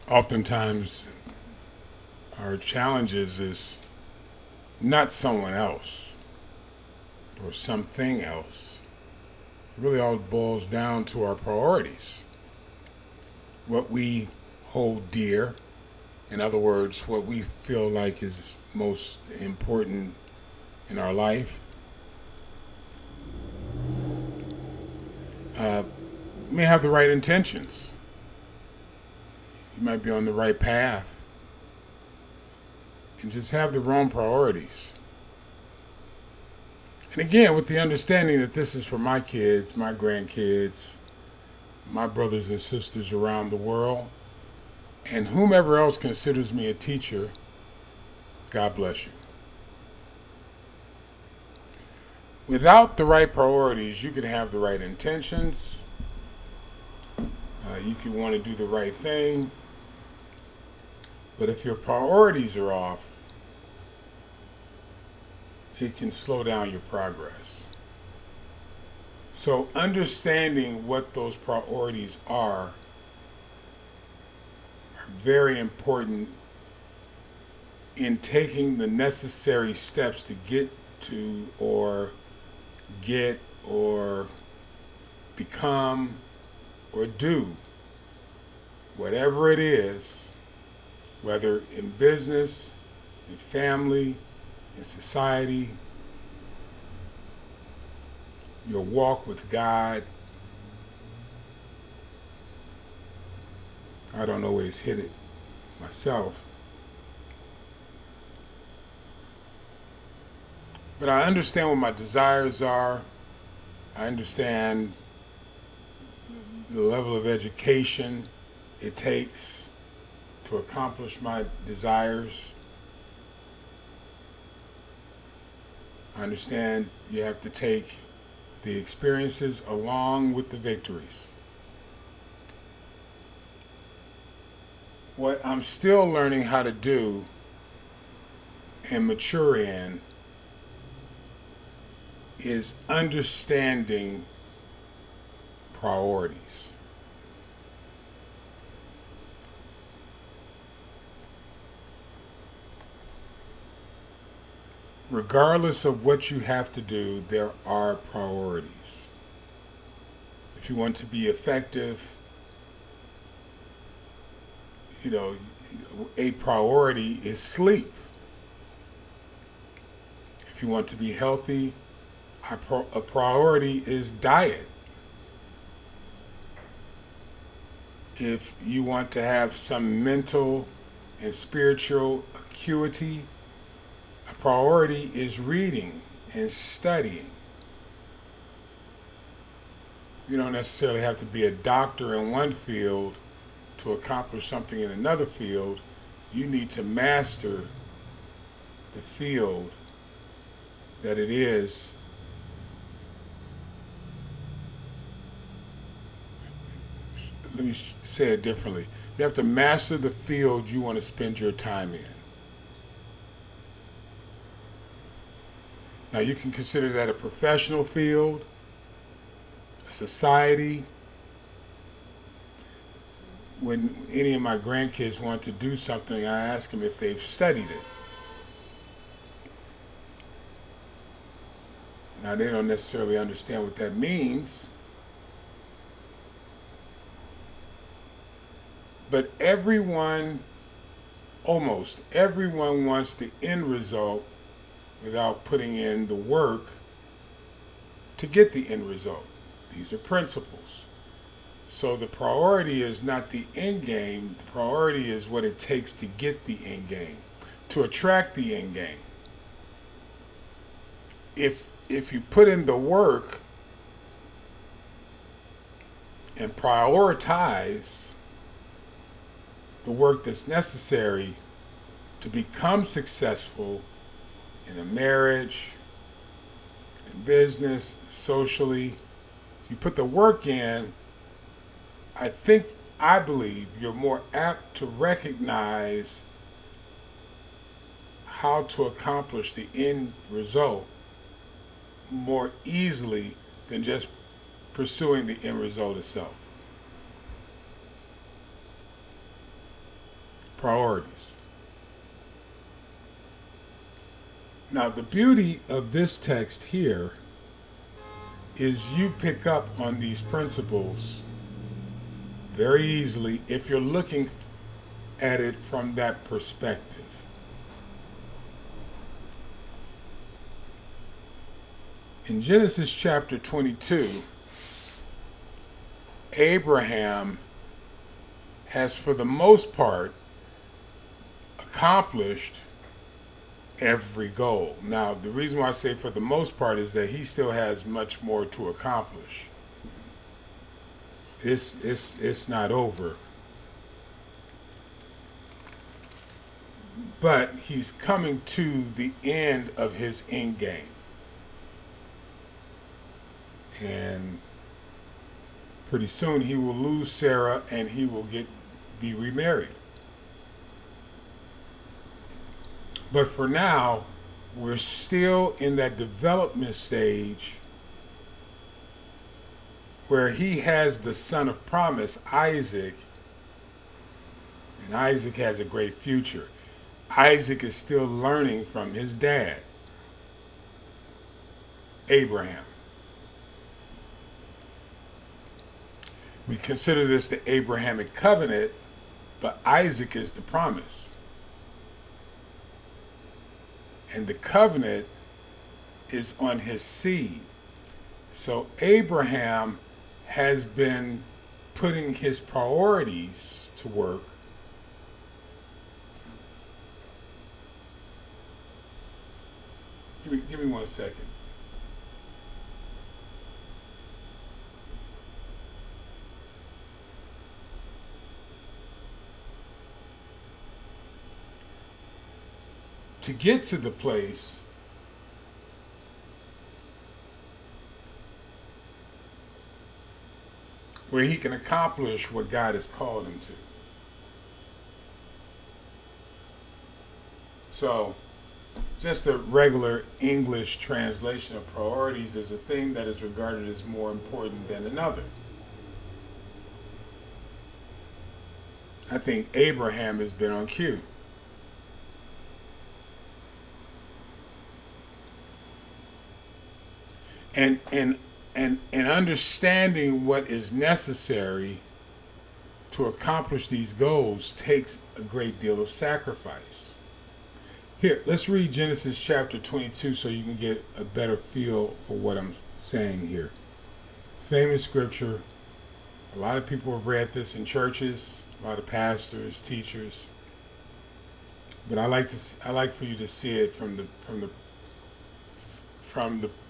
Oftentimes, our challenges is not someone else or something else. It really all boils down to our priorities. What we hold dear, in other words, what we feel like is most important in our life. You may have the right intentions. You might be on the right path and just have the wrong priorities. And again, with the understanding that this is for my kids, my grandkids, my brothers and sisters around the world, and whomever else considers me a teacher, God bless you. Without the right priorities, you can have the right intentions. You can want to do the right thing. But if your priorities are off, it can slow down your progress. So understanding what those priorities are very important in taking the necessary steps to get to or get or become or do whatever it is, whether in business, in family, in society, your walk with God. I don't always hit it myself. But I understand what my desires are. I understand the level of education it takes to accomplish my desires. I understand you have to take the experiences along with the victories. What I'm still learning how to do and mature in is understanding priorities. Regardless of what you have to do, there are priorities. If you want to be effective, a priority is sleep. If you want to be healthy, a priority is diet. If you want to have some mental and spiritual acuity, a priority is reading and studying. You don't necessarily have to be a doctor in one field to accomplish something in another field. You need to master the field that it is let me say it differently. You have to master the field you want to spend your time in. Now, you can consider that a professional field, a society. When any of my grandkids want to do something, I ask them if they've studied it. Now, they don't necessarily understand what that means. But almost everyone wants the end result without putting in the work to get the end result. These are principles. So the priority is not the end game. The priority is what it takes to get the end game, to attract the end game. If you put in the work and prioritize the work that's necessary to become successful in a marriage, in business, socially, you put the work in, I believe you're more apt to recognize how to accomplish the end result more easily than just pursuing the end result itself. priorities. Now, the beauty of this text here is you pick up on these principles very easily if you're looking at it from that perspective. In Genesis chapter 22, Abraham has, for the most part, accomplished every goal. Now, the reason why I say for the most part is that he still has much more to accomplish. It's not over. But he's coming to the end of his end game. And pretty soon he will lose Sarah and he will be remarried. But for now, we're still in that development stage where he has the son of promise, Isaac, and Isaac has a great future. Isaac is still learning from his dad, Abraham. We consider this the Abrahamic covenant, but Isaac is the promise. And the covenant is on his seed. So Abraham has been putting his priorities to work Give me 1 second. To get to the place where he can accomplish what God has called him to. So, just a regular English translation of priorities is a thing that is regarded as more important than another. I think Abraham has been on cue. And understanding what is necessary to accomplish these goals takes a great deal of sacrifice. Here, let's read Genesis chapter 22 so you can get a better feel for what I'm saying here. Famous scripture. A lot of people have read this in churches, a lot of pastors, teachers. But I like for you to see it from the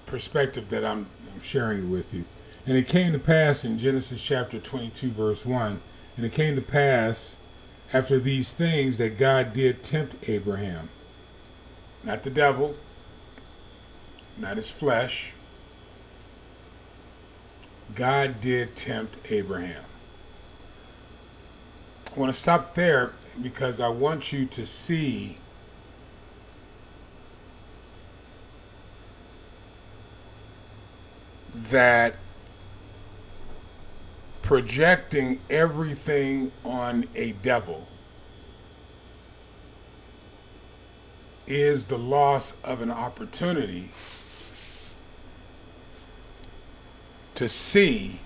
perspective that I'm sharing it with you. And it came to pass in Genesis chapter 22 verse 1, and it came to pass after these things that God did tempt Abraham. Not the devil, not his flesh. God did tempt Abraham. I want to stop there because I want you to see that projecting everything on a devil is the loss of an opportunity to see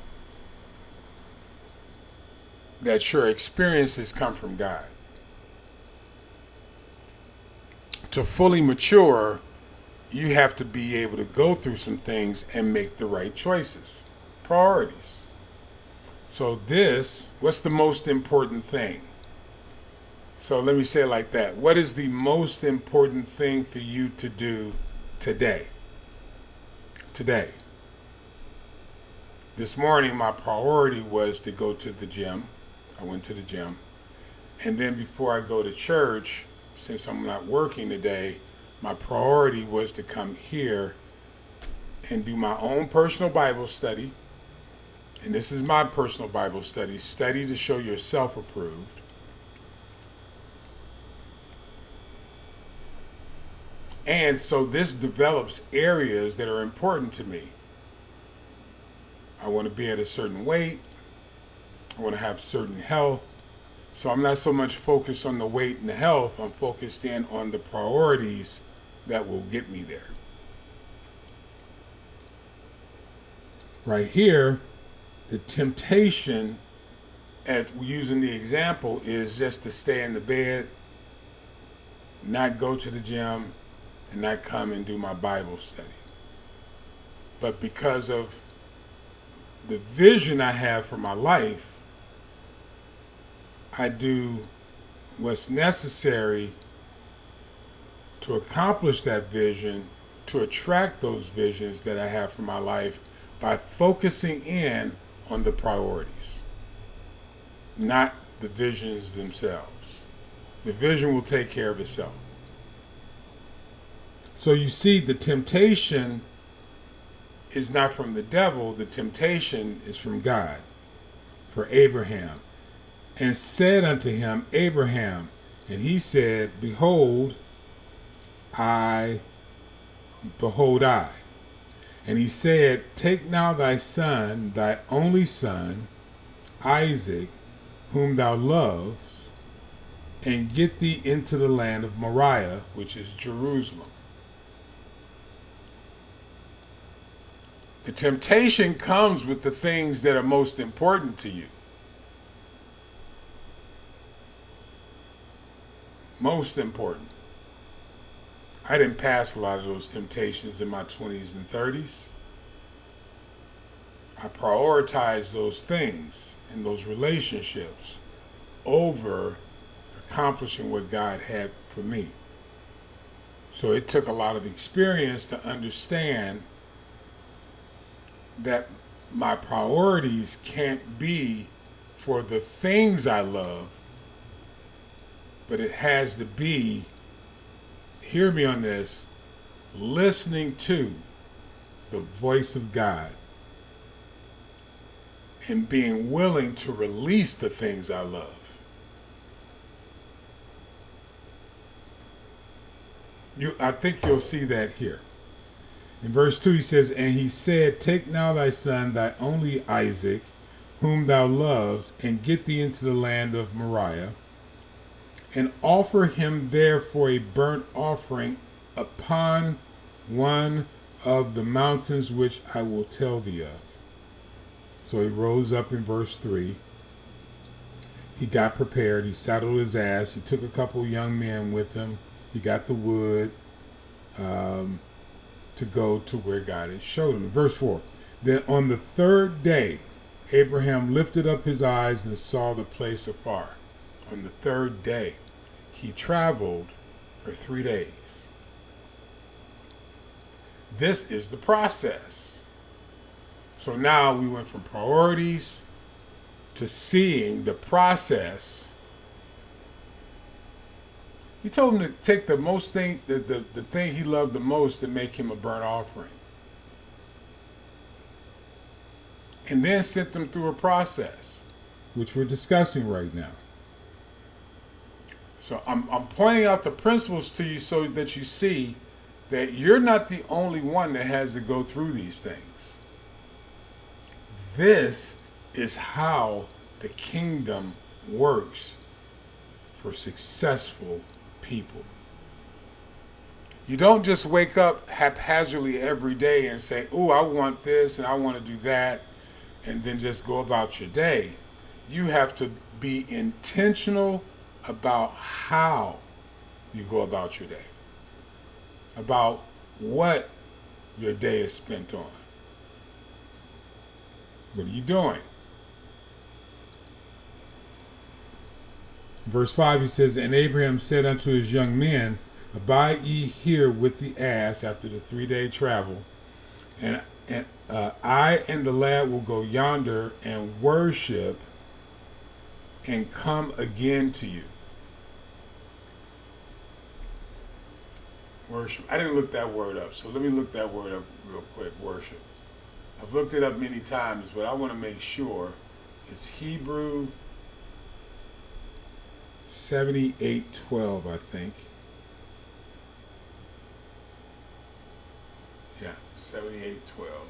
that your experiences come from God. To fully mature, you have to be able to go through some things and make the right choices, priorities. So what's the most important thing? So let me say it like that. What is the most important thing for you to do today? Today. This morning, my priority was to go to the gym. I went to the gym. And then before I go to church, since I'm not working today, my priority was to come here and do my own personal Bible study. And this is my personal Bible study. Study to show yourself approved. And so this develops areas that are important to me. I want to be at a certain weight. I want to have certain health. So I'm not so much focused on the weight and the health. I'm focused in on the priorities that will get me there. Right here, the temptation, at using the example, is just to stay in the bed, not go to the gym, and not come and do my Bible study. But because of the vision I have for my life, I do what's necessary to accomplish that vision, to attract those visions that I have for my life, by focusing in on the priorities, not the visions themselves. The vision will take care of itself. So you see, the temptation is not from the devil, the temptation is from God for Abraham. And said unto him, Abraham, and he said, Behold, I. And he said, Take now thy son, thy only son, Isaac, whom thou lovest, and get thee into the land of Moriah, which is Jerusalem. The temptation comes with the things that are most important to you. Most important. I didn't pass a lot of those temptations in my 20s and 30s. I prioritized those things and those relationships over accomplishing what God had for me. So it took a lot of experience to understand that my priorities can't be for the things I love, but it has to be, hear me on this, listening to the voice of God and being willing to release the things I love. I think you'll see that here. In verse 2 he says, And he said, Take now thy son, thy only Isaac, whom thou lovest, and get thee into the land of Moriah, and offer him there for a burnt offering upon one of the mountains which I will tell thee of. So he rose up in verse 3. He got prepared. He saddled his ass. He took a couple young men with him. He got the wood to go to where God had showed him. In verse 4, Then on the third day, Abraham lifted up his eyes and saw the place afar. On the third day, he traveled for 3 days. This is the process. So now we went from priorities to seeing the process. He told him to take the thing he loved the most and make him a burnt offering. And then sent them through a process, which we're discussing right now. So I'm pointing out the principles to you so that you see that you're not the only one that has to go through these things. This is how the kingdom works for successful people. You don't just wake up haphazardly every day and say, oh, I want this and I want to do that, and then just go about your day. You have to be intentional about how you go about your day, about what your day is spent on. What are you doing? Verse 5, he says, And Abraham said unto his young men, Abide ye here with the ass after the 3-day travel, and I and the lad will go yonder and worship and come again to you. Worship. I didn't look that word up, so let me look that word up real quick. Worship. I've looked it up many times, but I want to make sure. It's Hebrew 78:12, I think. Yeah, 78:12.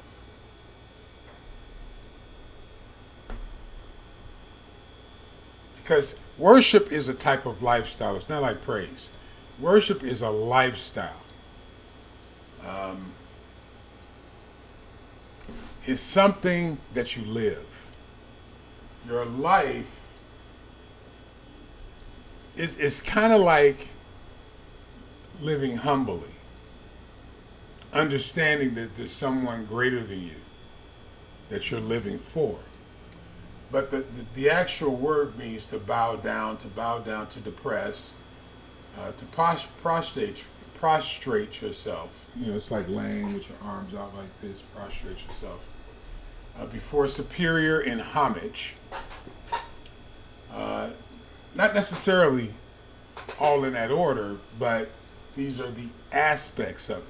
Because worship is a type of lifestyle. It's not like praise. Worship is a lifestyle. It's something that you live. Your life is kind of like living humbly, understanding that there's someone greater than you that you're living for. But the actual word means to bow down, to depress, to prostrate yourself. You know, it's like laying with your arms out like this, prostrate yourself. Before superior in homage. Not necessarily all in that order, but these are the aspects of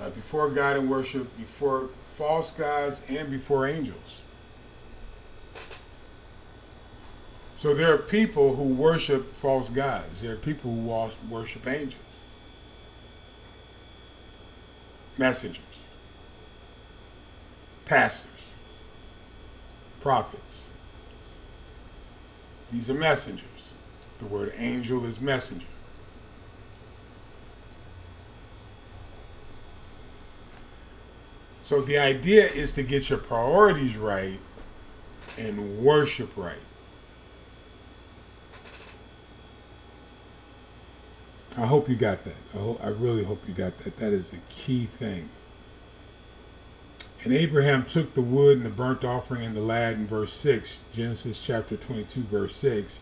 it. Before God in worship, before false gods, and before angels. So there are people who worship false gods. There are people who worship angels. Messengers. Pastors. Prophets. These are messengers. The word angel is messenger. So the idea is to get your priorities right and worship right. I hope you got that. I really hope you got that. That is a key thing. And Abraham took the wood and the burnt offering and the lad in verse 6, Genesis chapter 22, verse 6,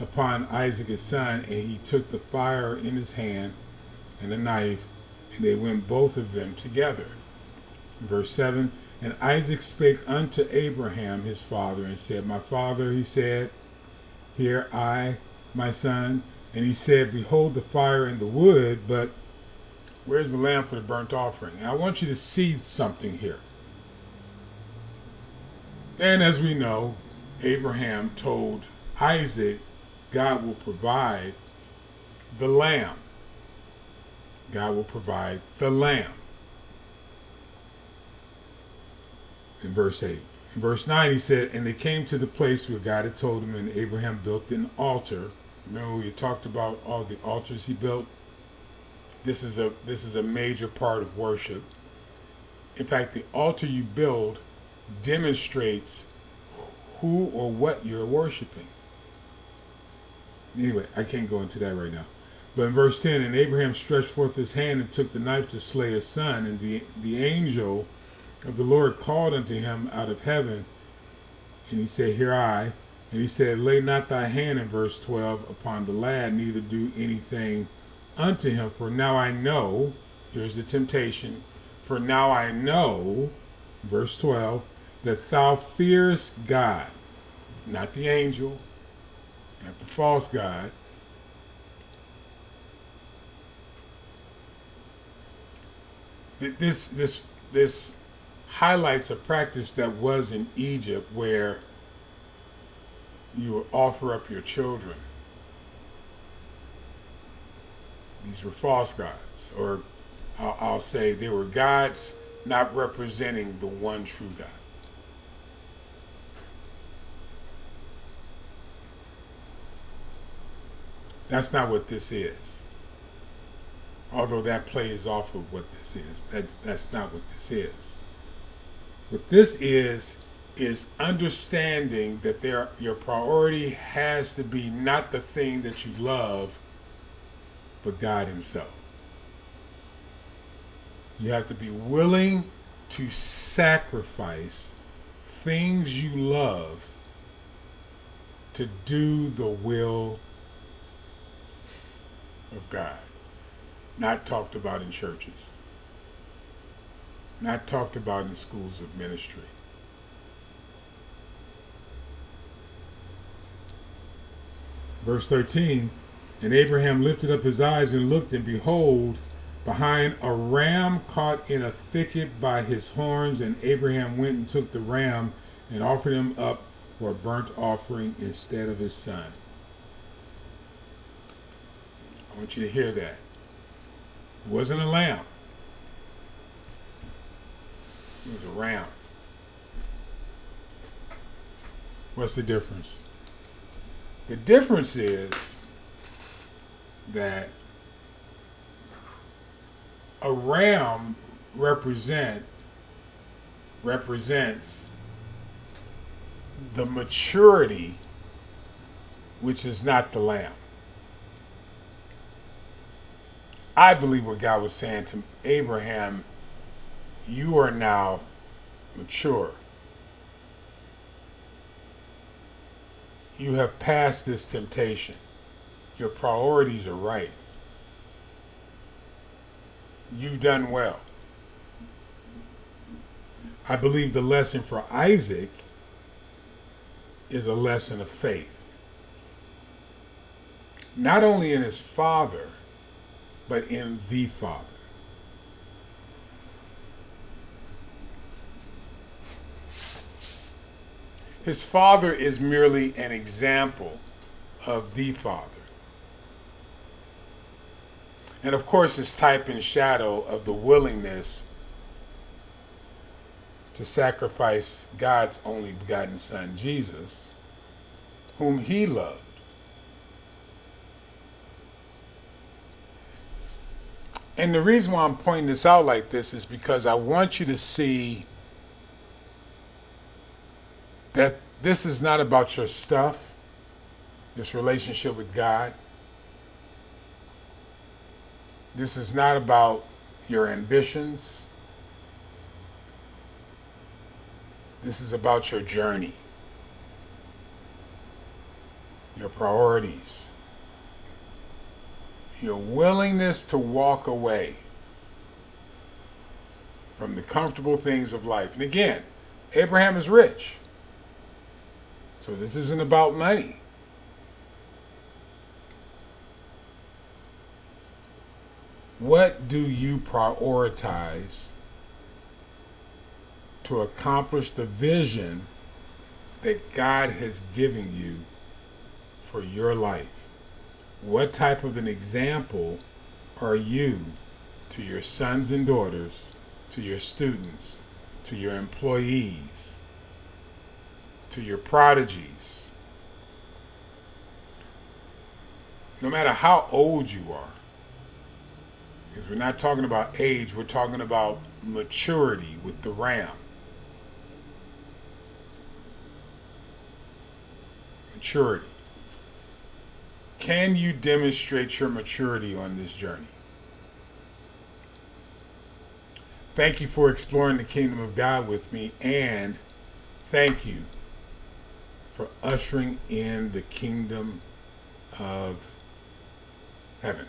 upon Isaac his son, and he took the fire in his hand and a knife, and they went both of them together. Verse 7, and Isaac spake unto Abraham his father, and said, My father, he said, Here I, my son. And he said, Behold the fire and the wood, but where's the lamb for the burnt offering? And I want you to see something here. And as we know, Abraham told Isaac, God will provide the lamb. God will provide the lamb. In verse 8. In verse 9 he said, and they came to the place where God had told him, and Abraham built an altar. Remember we talked about all the altars he built? This is a major part of worship. In fact, the altar you build demonstrates who or what you're worshiping. Anyway, I can't go into that right now. But in verse 10, and Abraham stretched forth his hand and took the knife to slay his son, and the angel of the Lord called unto him out of heaven, and he said, Here I. And he said, Lay not thy hand, in verse 12, upon the lad, neither do anything unto him. For now I know, here's the temptation, for now I know, verse 12, that thou fearest God, not the angel, not the false god, this highlights a practice that was in Egypt where you would offer up your children. These were false gods, or I'll say they were gods not representing the one true God. That's not what this is. Although that plays off of what this is. That's not what this is. What this is understanding that your priority has to be not the thing that you love, but God himself. You have to be willing to sacrifice things you love to do the will of God. Not talked about in churches. Not talked about in schools of ministry. Verse 13, and Abraham lifted up his eyes and looked, and behold, behind a ram caught in a thicket by his horns, and Abraham went and took the ram and offered him up for a burnt offering instead of his son. I want you to hear that. It wasn't a lamb. It was a ram. What's the difference? The difference is that a ram represents the maturity, which is not the lamb. I believe what God was saying to Abraham, you are now mature. You have passed this temptation. Your priorities are right. You've done well. I believe the lesson for Isaac is a lesson of faith. Not only in his father, but in the Father. His father is merely an example of the Father. And of course, it's type and shadow of the willingness to sacrifice God's only begotten Son, Jesus, whom he loved. And the reason why I'm pointing this out like this is because I want you to see that this is not about your stuff, this relationship with God. This is not about your ambitions. This is about your journey, your priorities, your willingness to walk away from the comfortable things of life. And again, Abraham is rich. So this isn't about money. What do you prioritize to accomplish the vision that God has given you for your life? What type of an example are you to your sons and daughters, to your students, to your employees, to your prodigies? No matter how old you are, because we're not talking about age, we're talking about maturity with the ram. Maturity. Can you demonstrate your maturity on this journey? Thank you for exploring the kingdom of God with me, and thank you for ushering in the kingdom of heaven.